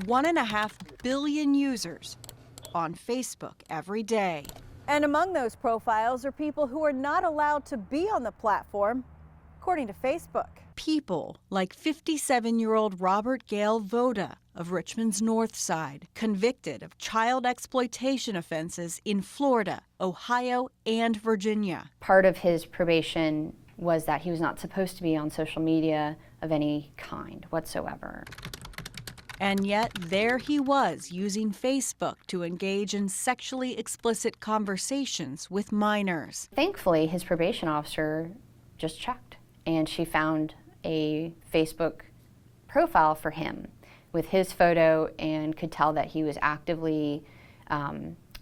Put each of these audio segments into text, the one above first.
1.5 billion users on Facebook every day. And among those profiles are people who are not allowed to be on the platform, according to Facebook. People like 57-year-old Robert Gale Voda of Richmond's North Side, convicted of child exploitation offenses in Florida, Ohio, and Virginia. Part of his probation was that he was not supposed to be on social media of any kind whatsoever. And yet there he was using Facebook to engage in sexually explicit conversations with minors. Thankfully, his probation officer just checked, and she found a Facebook profile for him with his photo and could tell that he was actively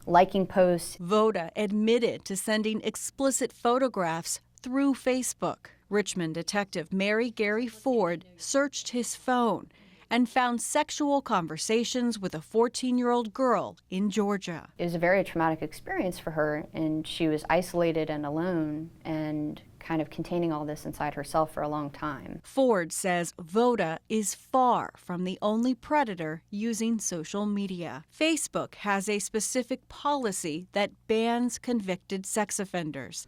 liking posts. Voda admitted to sending explicit photographs through Facebook. Richmond detective Mary Gary Ford searched his phone and found sexual conversations with a 14-year-old girl in Georgia. It was a very traumatic experience for her, and she was isolated and alone and kind of containing all this inside herself for a long time. Ford says Voda is far from the only predator using social media. Facebook has a specific policy that bans convicted sex offenders.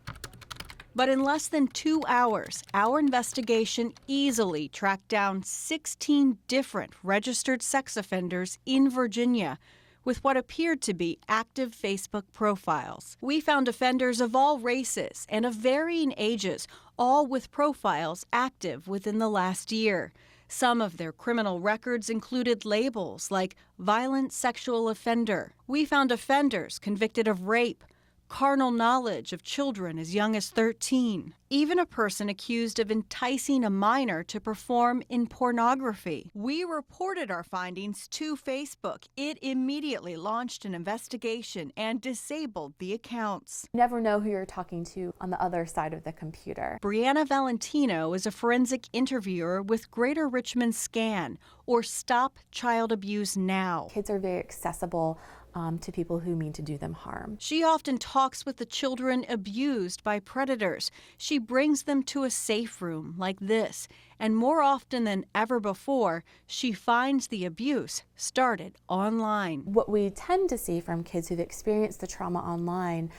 But in less than 2 hours, our investigation easily tracked down 16 different registered sex offenders in Virginia with what appeared to be active Facebook profiles. We found offenders of all races and of varying ages, all with profiles active within the last year. Some of their criminal records included labels like violent sexual offender. We found offenders convicted of rape, carnal knowledge of children as young as 13, even a person accused of enticing a minor to perform in pornography. We reported our findings to Facebook. It immediately launched an investigation and disabled the accounts. You never know who you're talking to on the other side of the computer. Brianna Valentino is a forensic interviewer with Greater Richmond SCAN, or Stop Child Abuse Now. Kids are very accessible to people who mean to do them harm. She often talks with the children abused by predators. She brings them to a safe room like this, and more often than ever before, she finds the abuse started online. What we tend to see from kids who've experienced the trauma online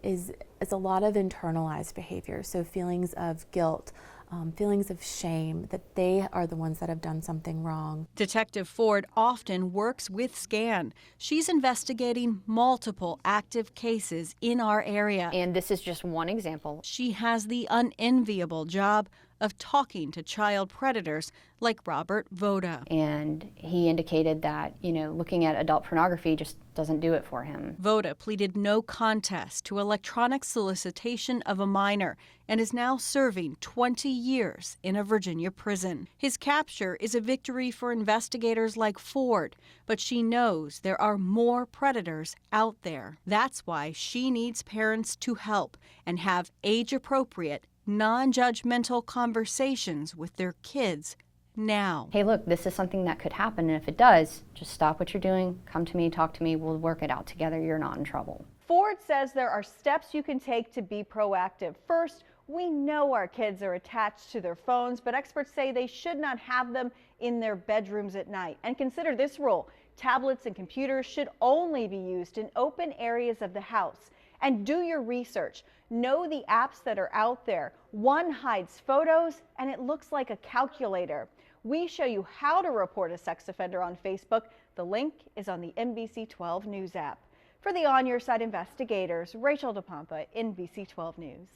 is a lot of internalized behavior, so feelings of guilt, feelings of shame that they are the ones that have done something wrong. Detective Ford often works with SCAN. She's investigating multiple active cases in our area. And this is just one example. She has the unenviable job of talking to child predators like Robert Voda. And he indicated that, looking at adult pornography just doesn't do it for him. Voda pleaded no contest to electronic solicitation of a minor and is now serving 20 years in a Virginia prison. His capture is a victory for investigators like Ford, but she knows there are more predators out there. That's why she needs parents to help and have age-appropriate, non-judgmental conversations with their kids now. Hey, look, this is something that could happen, and if it does, just stop what you're doing, come to me, talk to me, we'll work it out together, you're not in trouble. Ford says there are steps you can take to be proactive. First, we know our kids are attached to their phones, but experts say they should not have them in their bedrooms at night. And consider this rule: tablets and computers should only be used in open areas of the house. And do your research. Know the apps that are out there. One hides photos, and it looks like a calculator. We show you how to report a sex offender on Facebook. The link is on the NBC 12 News app. For the On Your Side investigators, Rachel DePompa, NBC 12 News.